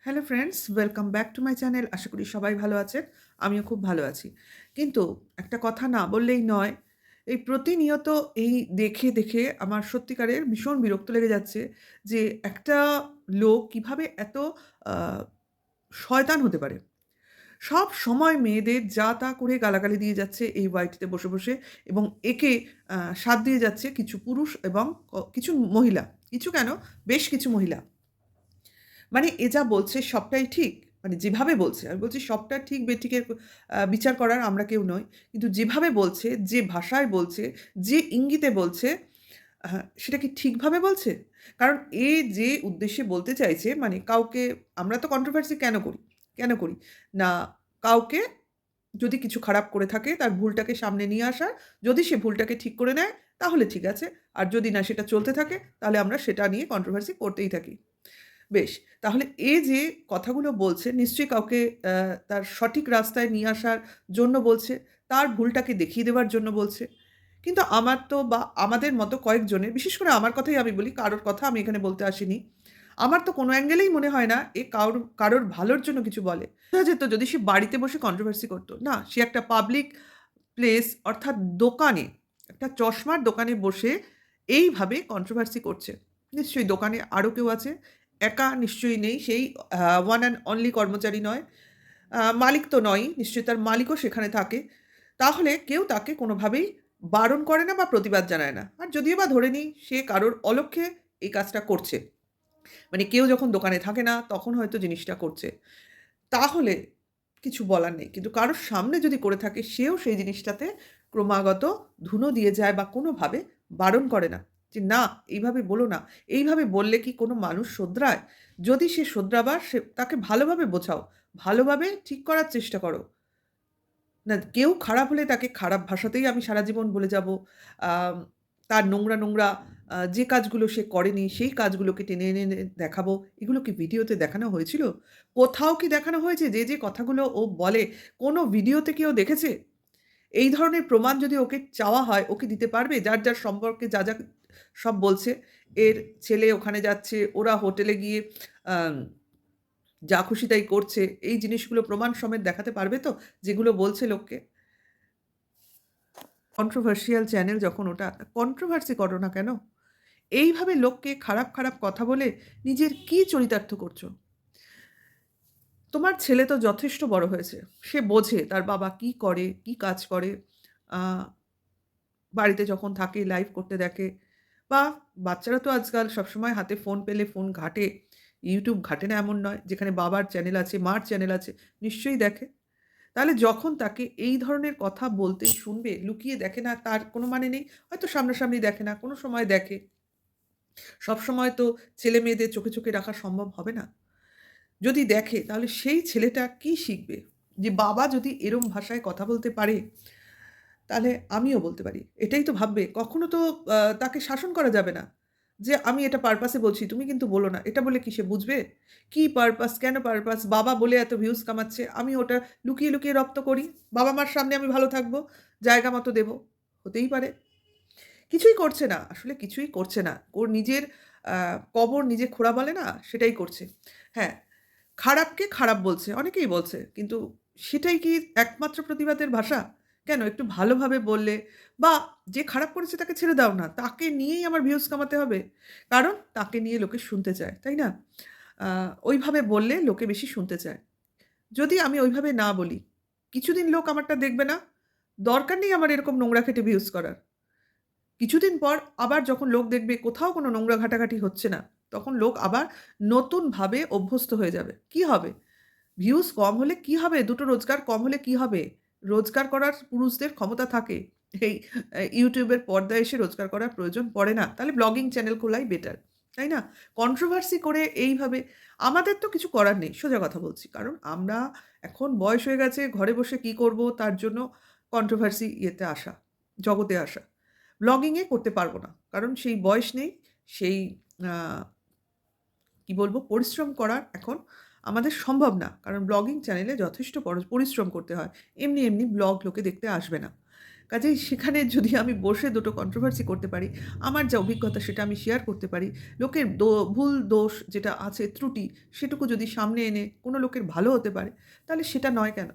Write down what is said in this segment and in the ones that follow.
Hello friends, welcome back to my channel. আশা করি সবাই ভালো আছেন। আমিও খুব ভালো আছি। কিন্তু একটা কথা না বললেই নয়। এই প্রতিনিয়ত এই দেখে, দেখে আমার সত্যিকারের ভীষণ বিরক্ত লেগে যাচ্ছে যে একটা লোক কিভাবে এত আ শয়তান হতে পারে। সবসময় মেয়েদের যা তা করে গালাগালি দিয়ে যাচ্ছে এই ওয়াইটিতে বসে, বসে এবং একে সাথ দিয়ে যাচ্ছে কিছু পুরুষ এবং কিছু মহিলা। কিছু কেন, বেশ কিছু মহিলা। মানে এ যা বলছে সবটাই ঠিক। মানে যেভাবে বলছে, আমি বলছি সবটা ঠিক বেঠিকের বিচার করার আমরা কেউ নই। কিন্তু যেভাবে বলছে, যে ভাষায় বলছে, যে ইঙ্গিতে বলছে, সেটা কি ঠিকভাবে বলছে? কারণ এ যে উদ্দেশ্যে বলতে চাইছে মানে কাউকে আমরা তো কন্ট্রোভার্সি কেন করি? কেন করি? না, কাউকে যদি কিছু খারাপ করে থাকে তার ভুলটাকে সামনে নিয়ে আসার, যদি সে ভুলটাকে ঠিক করে নেয় তাহলে ঠিক আছে। আর যদি না সেটা চলতে থাকে তাহলে আমরা সেটা নিয়ে কন্ট্রোভার্সি করতেই থাকি। বেশ। তাহলে এ যে কথাগুলো বলছে নিশ্চয়ই কাউকে তার সঠিক রাস্তায় নিয়ে আসার জন্য বলছে, তার ভুলটাকে দেখিয়ে দেওয়ার জন্য বলছে। কিন্তু আমার তো বা আমাদের মতো কয়েকজনের, বিশেষ করে আমার কথাই আমি বলি, কারোর কথা আমি এখানে বলতে আসিনি। আমার তো কোনো অ্যাঙ্গেলেই মনে হয় না এ কারোর ভালোর জন্য কিছু বলে। বোঝা যেত যদি সে বাড়িতে বসে কন্ট্রোভার্সি করত। না, সে একটা পাবলিক প্লেস অর্থাৎ দোকানে, একটা চশমার দোকানে বসে এইভাবে কন্ট্রোভার্সি করছে। নিশ্চয়ই দোকানে আরও কেউ আছে। একা নিশ্চয়ই নেই। সেই one and only কর্মচারী নয়। মালিক তো নয়ই। নিশ্চয়ই তার মালিকও সেখানে থাকে। তাহলে কেউ তাকে কোনোভাবেই বারণ করে না বা প্রতিবাদ জানায় না। আর যদিও বা ধরে নিই সে কারোর অলক্ষ্যে এই কাজটা করছে। মানে কেউ যখন দোকানে থাকে না তখন হয়তো জিনিসটা করছে। তাহলে কিছু বলার নেই। কিন্তু কারোর সামনে যদি করে থাকে সেও সেই জিনিসটাতে ক্রমাগত ধুনো দিয়ে যায় বা কোনোভাবে বারণ করে না। যে না, এইভাবে বলো না। এইভাবে বললে কি কোনো মানুষ শোধরায়? যদি সে শোধরাবার সে তাকে ভালোভাবে বোঝাও। ভালোভাবে ঠিক করার চেষ্টা করো। না, কেউ খারাপ হলে তাকে খারাপ ভাষাতেই আমি সারা জীবন বলে যাব। আম তার নোংরা, নোংরা যে কাজগুলো সে করেনি সেই কাজগুলোকে টেনে এনে এনে দেখাবো। এগুলো কি ভিডিওতে দেখানো হয়েছিল? কোথাও কি দেখানো হয়েছে যে কথাগুলো ও বলে কোনো ভিডিওতে কি ও দেখেছে? এই ধরনের প্রমাণ যদি ওকে চাওয়া হয়, ও কি দিতে পারবে? যার সম্পর্কে যা সব বলছে। এর ছেলে ওখানে যাচ্ছে, ওরা হোটেলে গিয়ে আম যা খুশি তাই করছে। এই জিনিসগুলো প্রমাণ সমেত দেখাতে পারবে তো? যেগুলো বলছে লোককে? কন্ট্রোভার্সিয়াল চ্যানেল যখন ওটা, কন্ট্রোভার্সি করো না কেন? এইভাবে লোককে খারাপ, খারাপ কথা বলে নিজের কি চরিতার্থ করছো? তোমার ছেলে তো যথেষ্ট বড় হয়েছে। সে বোঝে তার বাবা কি করে, কি কাজ করে। আ বাড়িতে যখন থাকে লাইভ করতে দেখে বা বাচ্চারা তো আজকাল সবসময় হাতে ফোন পেলে ফোন ঘাঁটে। YouTube ঘাঁটে না এমন নয়। যেখানে বাবার চ্যানেল আছে, মার চ্যানেল আছে, নিশ্চয়ই দেখে। তাহলে যখন তাকে এই ধরনের কথা বলতে শুনবে, লুকিয়ে দেখে না তার কোনো মানে নেই। হয়তো সামনাসামনি দেখে না, কোনো সময় দেখে। সবসময় তো ছেলেমেয়েদের চোখে, চোখে রাখা সম্ভব হবে না। যদি দেখে তাহলে সেই ছেলেটা কি শিখবে? যে বাবা যদি এরম ভাষায় কথা বলতে পারে, তাহলে আমিও বলতে পারি। এটাই তো ভাববে। কখনো তো তাকে শাসন করা যাবে না। যে আমি এটা পারপাসে বলছি, তুমি কিন্তু বলো না। এটা বলে কি সে বুঝবে? কি পারপাস, কেন পারপাস? বাবা বলে এত ভিউজ কামাচ্ছে। আমি ওটা লুকিয়ে, লুকিয়ে রপ্ত করি। বাবা-মার সামনে আমি ভালো থাকবো। জায়গা মতো দেব। হতেই পারে। কিছুই করছে না। আসলে কিছুই করছে না। ওর নিজের আ কবর নিজে খোঁড়া বলে না? সেটাই করছে। হ্যাঁ, খারাপকে খারাপ বলছে। অনেকেই বলছে। কিন্তু সেটাই কি একমাত্র প্রতিবাদের ভাষা? কেন? একটু ভালোভাবে বললে বা যে খারাপ করেছে তাকে ছেড়ে দাও না। তাকে নিয়েই আমার ভিউজ কামাতে হবে। কারণ তাকে নিয়ে লোকে শুনতে চায়। তাই না? আ ওইভাবে বললে লোকে বেশি শুনতে চায়। যদি আমি ওইভাবে না বলি, কিছুদিন লোক আমারটা দেখবে না। দরকার নেই আমার এরকম নোংরা খেটে ভিউজ করার। কিছুদিন পর আবার যখন লোক দেখবে কোথাও কোনো নোংরা ঘাটাঘাটি হচ্ছে না, তখন লোক আবার নতুনভাবে অভ্যস্ত হয়ে যাবে। কি হবে? ভিউজ কম হলে কি হবে? দুটো রোজগার কম হলে কি হবে? রোজগার করার পুরুষদের ক্ষমতা থাকে। এই YouTube এর পর্দায় এসে রোজগার করার প্রয়োজন পড়ে না। তাহলে ব্লগিং চ্যানেল খোলাই বেটার। তাই না? কন্ট্রোভার্সি করে এইভাবে আমাদের তো কিছু করার নেই। সোজা কথা বলছি। কারণ আমরা এখন বয়স হয়ে গেছে, ঘরে বসে কি করব তার জন্য কন্ট্রোভার্সি ইয়েতে আসা, জগতে আসা। ব্লগিং এ করতে পারব না। কারণ সেই বয়স নেই, সেই আ কি বলবো পরিশ্রম করার এখন আমাদের সম্ভব না। কারণ ব্লগিং চ্যানেলে যথেষ্ট পরিশ্রম করতে হয়। এমনি, এমনি ব্লগ লোকে দেখতে আসবে না। কাজেই সেখানে যদি আমি বসে দুটো কন্ট্রোভার্সি করতে পারি, আমার যা অভিজ্ঞতা সেটা আমি শেয়ার করতে পারি, লোকের ভুল দোষ যেটা আছে, ত্রুটি, সেটুকু যদি সামনে এনে কোনো লোকের ভালো হতে পারে, তাহলে সেটা নয় কেন?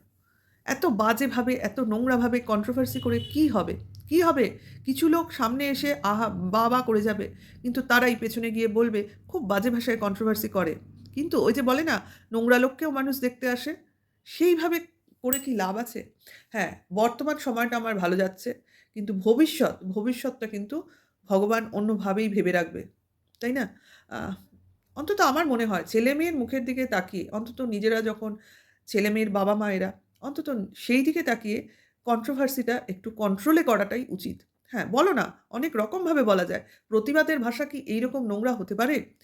এত বাজেভাবে, এত নোংরাভাবে কন্ট্রোভার্সি করে কী হবে? কী হবে? কিছু লোক সামনে এসে আহা বাহ! বাহ! করে যাবে। কিন্তু তারাই পেছনে গিয়ে বলবে, খুব বাজে ভাষায় কন্ট্রোভার্সি করে। কিন্তু ওই যে বলে না, নোংরা লোককেও মানুষ দেখতে আসে। সেইভাবে করে কি লাভ আছে? হ্যাঁ, বর্তমান সময়টা আমার ভালো যাচ্ছে। কিন্তু ভবিষ্যৎটা কিন্তু ভগবান অন্যভাবেই ভেবে রাখবে। তাই না? আহ অন্তত আমার মনে হয় ছেলেমেয়ের মুখের দিকে তাকিয়ে, অন্তত নিজেরা যখন ছেলেমেয়ের বাবা-মায়েরা অন্তত সেই দিকে তাকিয়ে কন্ট্রোভার্সিটা একটু কন্ট্রোলে করাটাই উচিত। হ্যাঁ, বলো না, অনেক রকমভাবে বলা যায়। প্রতিবাদের ভাষা কি এইরকম নোংরা হতে পারে?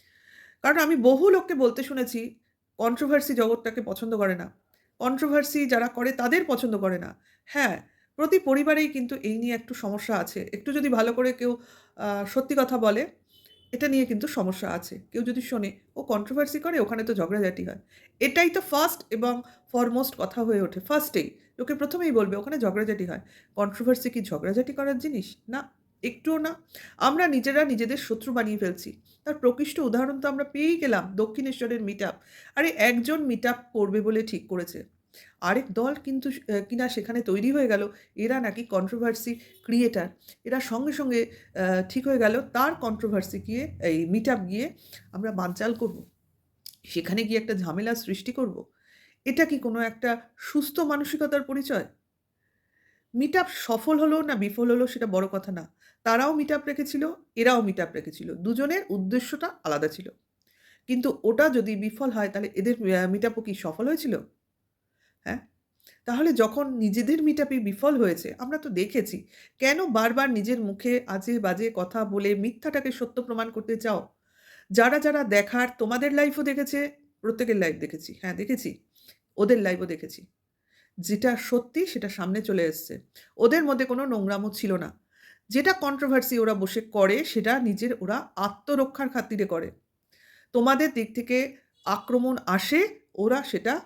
কারণ আমি বহু লোককে বলতে শুনেছি, কন্ট্রোভার্সি জগৎটাকে পছন্দ করে না। কন্ট্রোভার্সি যারা করে তাদের পছন্দ করে না। হ্যাঁ, প্রতি পরিবারেই কিন্তু এই নিয়ে একটু সমস্যা আছে। একটু যদি ভালো করে কেউ সত্যি কথা বলে, এটা নিয়ে কিন্তু সমস্যা আছে। কেউ যদি শোনে, ও কন্ট্রোভার্সি করে, ওখানে তো ঝগড়াঝাটি হয়। এটাই তো ফার্স্ট এবং ফরমোস্ট কথা হয়ে ওঠে। ফার্স্টেই লোকে ১ম এই বলবে ওখানে ঝগড়াঝাটি হয়। কন্ট্রোভার্সি কি ঝগড়াঝাটি করার জিনিস? না, একটুও না। আমরা নিজেরা নিজেদের শত্রু বানিয়ে ফেলছি। তার প্রকৃষ্ট উদাহরণ তো আমরা পেয়েই গেলাম, দক্ষিণেশ্বরের মিটআপ। আরে একজন মিটআপ করবে বলে ঠিক করেছে। আরেক দল কিন্তু কিনা সেখানে তৈরি হয়ে গেল, এরা নাকি কন্ট্রোভার্সি ক্রিয়েটার। এরা সঙ্গে, সঙ্গে ঠিক হয়ে গেল তার কন্ট্রোভার্সি গিয়ে, এই মিটআপ গিয়ে আমরা বানচাল করব। সেখানে গিয়ে একটা ঝামেলা সৃষ্টি করব। এটা কি কোনো একটা সুস্থ মানসিকতার পরিচয়? মিটআপ সফল হলো না বিফল হলো সেটা বড় কথা না। তারাও মিটআপ রেখেছিল, এরাও মিটআপ রেখেছিল। দুজনের উদ্দেশ্যটা আলাদা ছিল। কিন্তু ওটা যদি বিফল হয় তাহলে এদের মিটআপও কি সফল হয়েছিল? হ্যাঁ? তাহলে যখন নিজেদের মিটআপই বিফল হয়েছে, আমরা তো দেখেছি। কেন বারবার নিজের মুখে আজে-বাজে কথা বলে মিথ্যাটাকে সত্য প্রমাণ করতে চাও? যারা দেখার তোমাদের লাইফও দেখেছে, প্রত্যেকের লাইফ দেখেছি। হ্যাঁ, দেখেছি। ওদের লাইভও দেখেছি। যেটা সত্যি সেটা সামনে চলে এসছে। ওদের মধ্যে কোনো নোংরামো ছিল না। যেটা কন্ট্রোভার্সি ওরা বসে করে সেটা নিজের ওরা আত্মরক্ষার খাতিরে করে। তোমাদের দিক থেকে আক্রমণ আসে, ওরা সেটা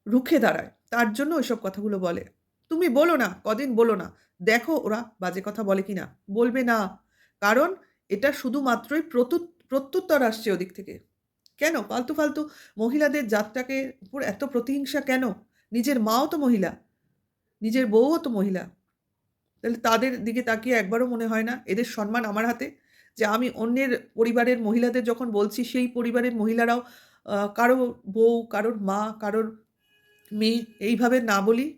রুখে দাঁড়ায়। তার জন্য ওইসব কথাগুলো বলে। তুমি বলো না, কদিন বলো না। দেখো ওরা বাজে কথা বলে কিনা। বলবে না। কারণ এটা শুধুমাত্রই প্রত্যুত্তর আসছে ওদিক থেকে। কেন? ফালতু মহিলাদের জাতটাকে উপর এত প্রতিহিংসা কেন? নিজের মাও তো মহিলা, নিজের বউও তো মহিলা। তাহলে তাদের দিকে তাকিয়ে একবারও মনে হয় না এদের সম্মান আমার হাতে? যে আমি অন্যের পরিবারের মহিলাদের যখন বলছি সেই পরিবারের মহিলারাও কারো বউ, কারোর মা, কারোর মেয়ে এইভাবে না বলি?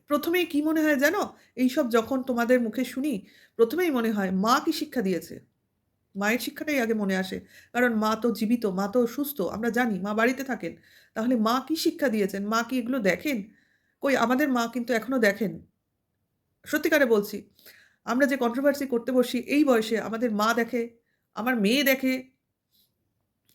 ১ম এই কি মনে হয় জানো? এইসব যখন তোমাদের মুখে শুনি, ১ম এই মনে হয় মা কি শিক্ষা দিয়েছে? মায়ের শিক্ষাটাই আগে মনে আসে। কারণ মা তো জীবিত, মা তো সুস্থ। আমরা জানি মা বাড়িতে থাকেন। তাহলে মা কি শিক্ষা দিয়েছেন? মা কি এগুলো দেখেন? কই আমাদের মা কিন্তু এখনো দেখেন। সত্যিকারে বলছি। আমরা যে কন্ট্রোভার্সি করতে বসি এই বয়সে আমাদের মা দেখে, আমার মেয়ে দেখে,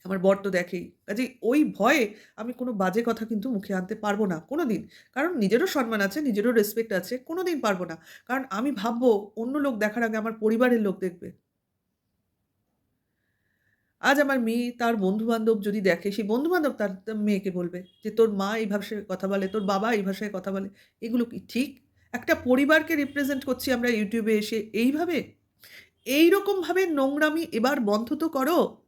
আমার বর তো দেখেই। কাজেই ওই ভয়ে আমি কোনো বাজে কথা কিন্তু মুখে আনতে পারব না কোনোদিন। কারণ নিজেরও সম্মান আছে, নিজেরও রেসপেক্ট আছে। কোনোদিন পারব না। কারণ আমি ভাববো অন্য লোক দেখার আগে আমার পরিবারের লোক দেখবে। আজ আমার মেয়ে তার বন্ধু-বান্ধব যদি দেখে, সেই বন্ধু-বান্ধব তার মেয়েকে বলবে যে, "তোর মা এই ভাষায় কথা বলে, তোর বাবা এই ভাষায় কথা বলে। এগুলো কি ঠিক? একটা পরিবারকে রিপ্রেজেন্ট করছি আমরা YouTube এ এসে এইভাবে? এইরকমভাবে নোংরামি এবার বন্ধ তো করো।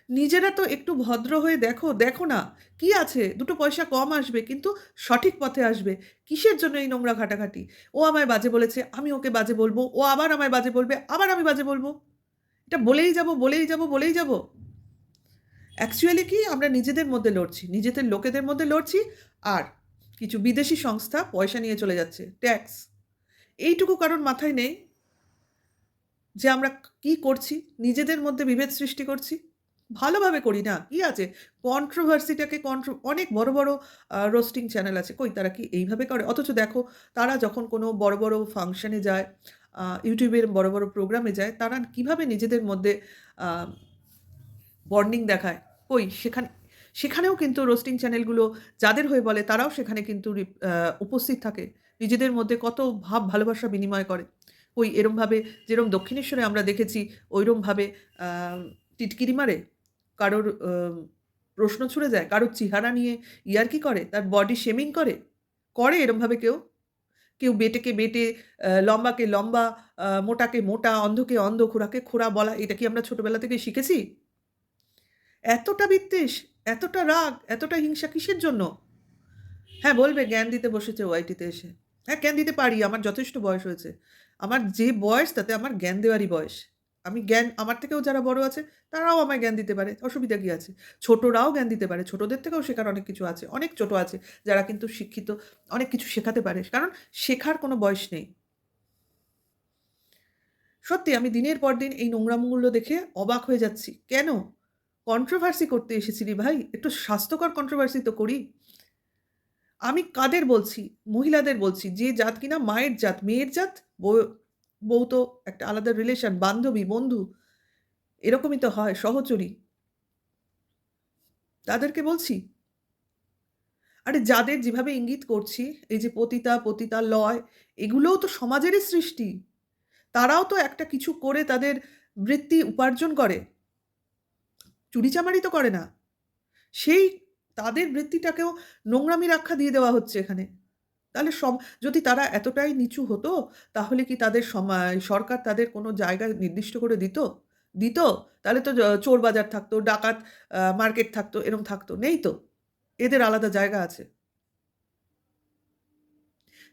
নিজেরা তো একটু ভদ্র হয়ে দেখো, দেখো না। কি আছে? দুটো পয়সা কম আসবে কিন্তু সঠিক পথে আসবে। কিসের জন্য এই নোংরা ঘাটাঘাটি? ও আমায় বাজে বলেছে, আমি ওকে বাজে বলব। ও আবার আমায় বাজে বলবে, আবার আমি বাজে বলব। এটা বলেই যাব, বলেই যাব, বলেই যাব। অ্যাকচুয়ালি কি আমরা নিজেদের মধ্যে লড়ছি। নিজেদের লোকেদের মধ্যে লড়ছি আর কিছু বিদেশি সংস্থা পয়সা নিয়ে চলে যাচ্ছে। ট্যাক্স। এইটুকু কারোর মাথায় নেই যে আমরা কি করছি? নিজেদের মধ্যে বিভেদ সৃষ্টি করছি। ভালোভাবে করি না। কি আছে? কন্ট্রোভার্সিটাকে অনেক বড় রোস্টিং চ্যানেল আছে। কই তারা কি এইভাবে করে? অথচ দেখো তারা যখন কোনো বড় ফাংশনে যায়, YouTube এর বড় প্রোগ্রামে যায়, তারা কিভাবে নিজেদের মধ্যে আ বন্ডিং দেখায়। কই সেখানেও কিন্তু রোস্টিং চ্যানেলগুলো যাদের হয়ে বলে তারাও সেখানে কিন্তু উপস্থিত থাকে। নিজেদের মধ্যে কত ভাব ভালোবাসা বিনিময় করে। কই এরমভাবে যেরম দক্ষিণেশ্বরে আমরা দেখেছি ঐরমভাবে আ টিটকিরি মারে, কারোর প্রশ্ন ছুড়ে যায়, কারোর চেহারা নিয়ে ইয়ার্কি করে, তার বডি শেমিং করে? করে এরমভাবে কেউ? কেউ বেঁটেকে বেঁটে, লম্বাকে লম্বা, মোটাকে মোটা, অন্ধকে অন্ধ, খোঁড়াকে খোঁড়া বলা, এটা কি আমরা ছোটবেলা থেকে শিখেছি? এতটা বিদ্বেষ, এতটা রাগ, এতটা হিংসা কিসের জন্য? হ্যাঁ, বলবে জ্ঞান দিতে বসেছে ওআইটিতে এসে। হ্যাঁ, জ্ঞান দিতে পারি। আমার যথেষ্ট বয়স হয়েছে। আমার যে বয়স তাতে আমার জ্ঞান দেওয়ারই বয়স। আমি জ্ঞান, আমার থেকেও যারা বড় আছে তারাও আমায় জ্ঞান দিতে পারে। অসুবিধা কি আছে? ছোটরাও জ্ঞান দিতে পারে। ছোটদের থেকেও শেখার অনেক কিছু আছে। অনেক ছোট আছে যারা কিন্তু শিক্ষিত, অনেক কিছু শেখাতে পারে। কারণ শেখার কোনো বয়স নেই। সত্যি আমি দিনের পর দিন এই নোংরামোগুলো দেখে অবাক হয়ে যাচ্ছি। কেন? কন্ট্রোভার্সি করতে এসেছি রে ভাই। একটু স্বাস্থ্যকর কন্ট্রোভার্সি তো করি। আমি কাদের বলছি? মহিলাদের বলছি। যে জাত কিনা মায়ের জাত, মেয়ের জাত, বউ বউ তো একটা আলাদা রিলেশন, বান্ধবী, বন্ধু, এরকমই তো হয়, সহচরী। তাদেরকে বলছি। আরে যাদের যেভাবে ইঙ্গিত করছি, এই যে পতিতা, পতিতালয়, এগুলোও তো সমাজেরই সৃষ্টি। তারাও তো একটা কিছু করে তাদের বৃত্তি উপার্জন করে। চুরিচামারি তো করে না। সেই তাদের বৃত্তিটাকেও নোংরামির আখ্যা দিয়ে দেওয়া হচ্ছে এখানে। তাহলে যদি তারা এতটাই নিচু হতো, তাহলে কি তাদের সরকার তাদের কোনো জায়গা নির্দিষ্ট করে দিত? দিত? তাহলে তো চোর বাজার থাকতো, ডাকাত মার্কেট থাকতো, এরম থাকতো। নেই তো। এদের আলাদা জায়গা আছে।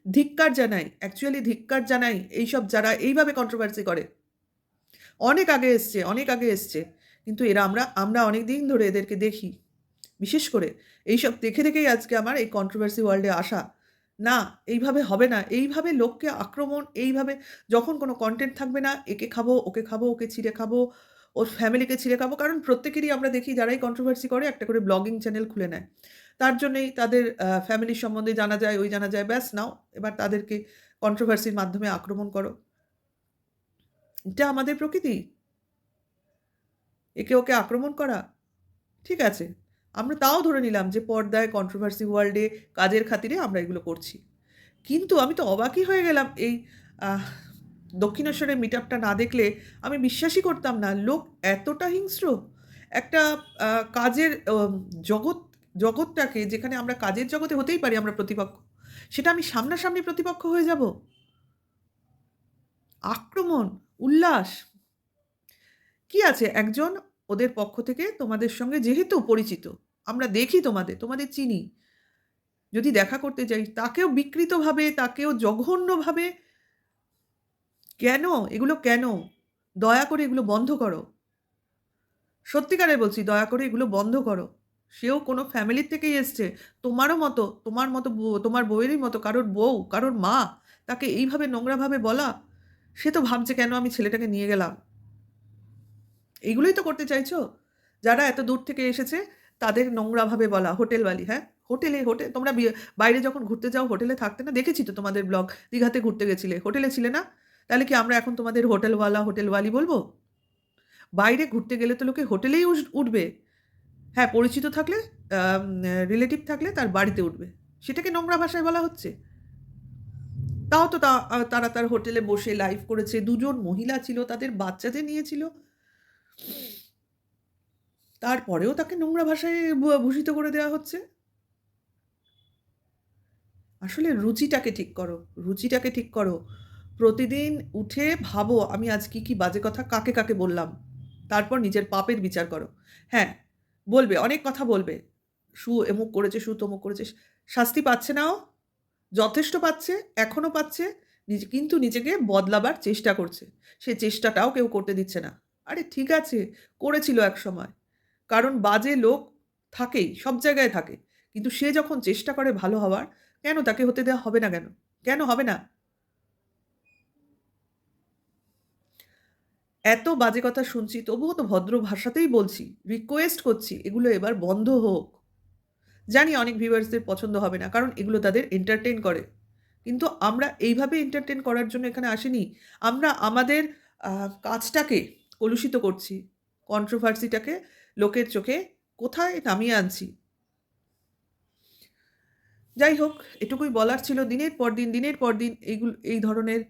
ধিক্কার জানাই, অ্যাকচুয়ালি ধিক্কার জানাই এইসব যারা এইভাবে কন্ট্রোভার্সি করে। অনেক আগে এসছে, অনেক আগে এসছে। কিন্তু এরা আমরা আমরা অনেকদিন ধরে এদেরকে দেখি। বিশেষ করে এইসব দেখে দেখেই আজকে আমার এই কন্ট্রোভার্সি ওয়ার্ল্ডে আসা। না, এইভাবে হবে না। এইভাবে লোককে আক্রমণ, এইভাবে যখন কোনো কনটেন্ট থাকবে না, একে খাবো, ওকে ছিঁড়ে খাবো, ওর ফ্যামিলিকে ছিঁড়ে খাবো। কারণ প্রত্যেকেরই আমরা দেখি যারাই কন্ট্রোভার্সি করে একটা করে ব্লগিং চ্যানেল খুলে নেয়। তার জন্যেই তাদের ফ্যামিলির সম্বন্ধে জানা যায়, ওই জানা যায়, ব্যাস নাও এবার তাদেরকে কন্ট্রোভার্সির মাধ্যমে আক্রমণ করো। এটা আমাদের প্রকৃতি। একে ওকে আক্রমণ করা? ঠিক আছে। আমরা তাও ধরে নিলাম যে পর্দায় কন্ট্রোভার্সি ওয়ার্ল্ডে কাজের খাতিরে আমরা এগুলো করছি। কিন্তু আমি তো অবাকই হয়ে গেলাম এই আহ দক্ষিণেশ্বরের মিটআপটা না দেখলে আমি বিশ্বাসই করতাম না। লোক এতটা হিংস্র! একটা কাজের জগৎ জগৎটাকে, যেখানে আমরা কাজের জগতে হতেই পারি আমরা প্রতিপক্ষ, সেটা আমি সামনাসামনি প্রতিপক্ষ হয়ে যাব? আক্রমণ, উল্লাস। কি আছে একজন ওদের পক্ষ থেকে তোমাদের সঙ্গে যেহেতু পরিচিত, আমরা দেখি তোমাদের চিনি। যদি দেখা করতে যাই তাকেও বিকৃতভাবে, তাকেও জঘন্যভাবে, কেন? এগুলো কেন? দয়া করে এগুলো বন্ধ করো। সত্যিকারের বলছি, দয়া করে এগুলো বন্ধ করো। সেও কোনো ফ্যামিলির থেকেই এসছে। তোমারও মতো, তোমার মতো তোমার বউয়েরই মতো কারোর বউ, কারোর মা, তাকে এইভাবে নোংরাভাবে বলা, সে তো ভাবছে কেন আমি ছেলেটাকে নিয়ে গেলাম। এইগুলোই তো করতে চাইছো? যারা এত দূর থেকে এসেছে তাদের নোংরাভাবে বলা, হোটেলওয়ালি, হ্যাঁ? তোমরা বাইরে যখন ঘুরতে যাও হোটেলে থাকতে না? দেখেছি তো তোমাদের ব্লগ। দীঘাতে ঘুরতে গেছিলে, হোটেলে ছিলে না? তাহলে কি আমরা এখন তোমাদের হোটেলওয়ালা, হোটেলওয়ালি বলবো? বাইরে ঘুরতে গেলে তো লোকে হোটেলেই উঠবে। হ্যাঁ, পরিচিত থাকলে, রিলেটিভ থাকলে তার বাড়িতে উঠবে। সেটাকে নোংরা ভাষায় বলা হচ্ছে? তাও তো তারা তার হোটেলে বসে লাইভ করেছে। ২ জন মহিলা ছিল, তাদের বাচ্চাদের নিয়েছিল। তারপরেও তাকে নোংরা ভাষায় ভূষিত করে দেওয়া হচ্ছে। আসলে রুচিটাকে ঠিক করো, রুচিটাকে ঠিক করো। প্রতিদিন উঠে ভাবো আমি আজ কি বাজে কথা কাকে বললাম। তারপর নিজের পাপের বিচার করো। হ্যাঁ, বলবে, অনেক কথা বলবে। এমুক করেছে, তমুক করেছে। শাস্তি পাচ্ছে না ও? যথেষ্ট পাচ্ছে, এখনো পাচ্ছে। কিন্তু নিজেকে বদলাবার চেষ্টা করছে। সে চেষ্টাটাও কেউ করতে দিচ্ছে না। আরে ঠিক আছে, করেছিল একসময়। কারণ বাজে লোক থাকেই, সব জায়গায় থাকে। কিন্তু সে যখন চেষ্টা করে ভালো হওয়ার, কেন তাকে হতে দেওয়া হবে না কেন? কেন হবে না? এত বাজে কথা শুনছি, তবুও তো ভদ্র ভাষাতেই বলছি। রিকোয়েস্ট করছি, এগুলো এবার বন্ধ হোক। জানি অনেক ভিউয়ার্সদের পছন্দ হবে না, কারণ এগুলো তাদের এন্টারটেইন করে। কিন্তু আমরা এইভাবে এন্টারটেইন করার জন্য এখানে আসিনি। আমরা আমাদের কাজটাকে কলুষিত করছি। কন্ট্রোভার্সিটাকে লোকের চোখে কোথায় নামিয়ে আনছি। যাই হোক, এটুকুই বলার ছিল। দিনের পর দিন এই ধরনের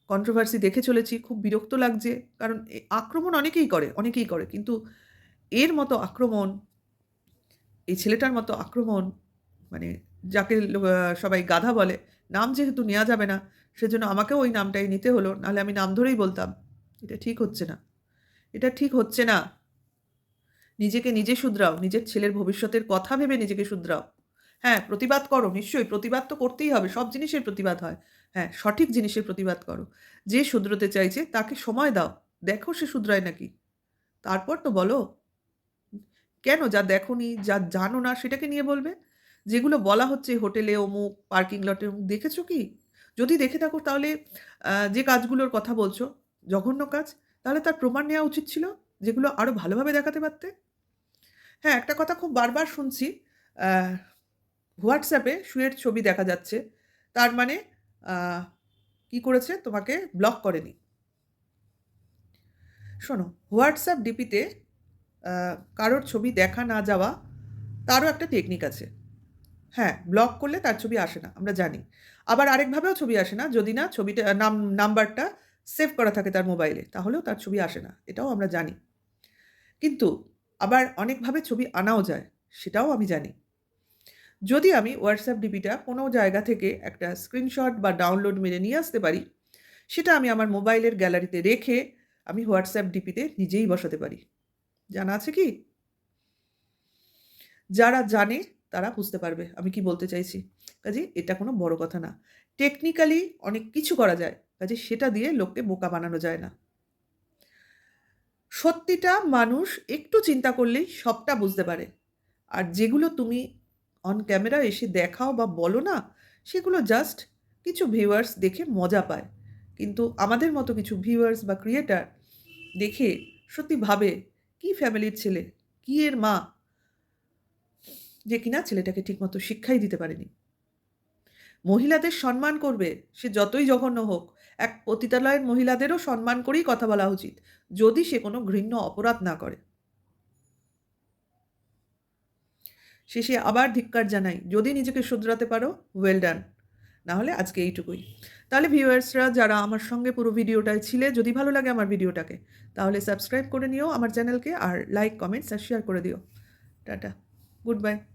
কন্ট্রোভার্সি দেখে চলেছি। খুব বিরক্ত লাগছে। কারণ আক্রমণ অনেকেই করে। কিন্তু এর মতো আক্রমণ, এই ছেলেটার মতো আক্রমণ, মানে যাকে সবাই গাধা বলে, নাম যেহেতু নেওয়া যাবে না, সেজন্য আমাকেও ওই নামটাই নিতে হলো, নাহলে আমি নাম ধরেই বলতাম। এটা ঠিক হচ্ছে না। এটা ঠিক হচ্ছে না। নিজেকে নিজে শুধরাও। নিজের ছেলের ভবিষ্যতের কথা ভেবে নিজেকে শুধরাও। হ্যাঁ, প্রতিবাদ করো নিশ্চয়ই। প্রতিবাদ তো করতেই হবে। সব জিনিসের প্রতিবাদ হয়। হ্যাঁ, সঠিক জিনিসের প্রতিবাদ করো। যে শুধরোতে চাইছে তাকে সময় দাও। দেখো সে শুধরায় নাকি। তারপর তো বলো। কেন যা দেখোনি, যা জানো না সেটাকে নিয়ে বলবে? যেগুলো বলা হচ্ছে হোটেলে অমুক, পার্কিং লটে অমুক, দেখেছো কি? যদি দেখে থাকো তাহলে যে কাজগুলোর কথা বলছো, জঘন্য কাজ, তাহলে তার প্রমাণ নেওয়া উচিত ছিল, যেগুলো আরো ভালোভাবে দেখাতে পারতে। হ্যাঁ, একটা কথা খুব বারবার শুনছি, আ WhatsApp এ শুয়ের ছবি দেখা যাচ্ছে। তার মানে আ কি করেছে? তোমাকে ব্লক করেনি। শোনো, WhatsApp ডিপিতে আ কারোর ছবি দেখা না যাওয়া, তারও একটা টেকনিক আছে। হ্যাঁ, ব্লক করলে তার ছবি আসে না, আমরা জানি। আবার আরেকভাবেও ছবি আসে না, যদি না ছবিটা নাম্বারটা সেভ করা থাকে তার মোবাইলে, তাহলেও তার ছবি আসে না। এটাও আমরা জানি। কিন্তু আবার অনেকভাবে ছবি আনাও যায়, সেটাও আমি জানি। যদি আমি WhatsApp ডিপিটা কোনো জায়গা থেকে একটা স্ক্রিনশট বা ডাউনলোড মেরে নিয়ে আসতে পারি, সেটা আমি আমার মোবাইলের গ্যালারিতে রেখে আমি WhatsApp ডিপিতে নিজেই বসাতে পারি। জানা আছে কি? যারা জানে তারা বুঝতে পারবে আমি কি বলতে চাইছি। কাজেই এটা কোনো বড় কথা না। টেকনিক্যালি অনেক কিছু করা যায়। কাজেই সেটা দিয়ে লোককে বোকা বানানো যায় না। সত্যিটা মানুষ একটু চিন্তা করলেই সবটা বুঝতে পারে। আর যেগুলো তুমি অন ক্যামেরা এসে দেখাও বা বলো না, সেগুলো জাস্ট কিছু ভিউয়ার্স দেখে মজা পায়। কিন্তু আমাদের মতো কিছু ভিউয়ার্স বা ক্রিয়েটর দেখে সত্যি ভাবে, কি ফ্যামিলির ছেলে, কি এর মা, যে কিনা ছেলেটাকে ঠিকমতো শিক্ষাই দিতে পারেনি। মহিলাদের সম্মান করবে, সে যতই জঘন্য হোক। এক পতিতালয়ের মহিলাদেরও সম্মান করেই কথা বলা উচিত, যদি সে কোনো ঘৃণ্য অপরাধ না করে। শেষে আবার ধিক্কার জানাই, যদি নিজেকে শুধরাতে পারো, ওয়েল ডান। না হলে আজকে এইটুকুই। তাহলে ভিউয়ার্সরা যারা আমার সঙ্গে পুরো ভিডিওটায় ছিলে, যদি ভালো লাগে আমার ভিডিওটাকে, তাহলে সাবস্ক্রাইব করে নিও আমার চ্যানেলকে, আর লাইক, কমেন্টস আর শেয়ার করে দিও। টাটা। Good bye.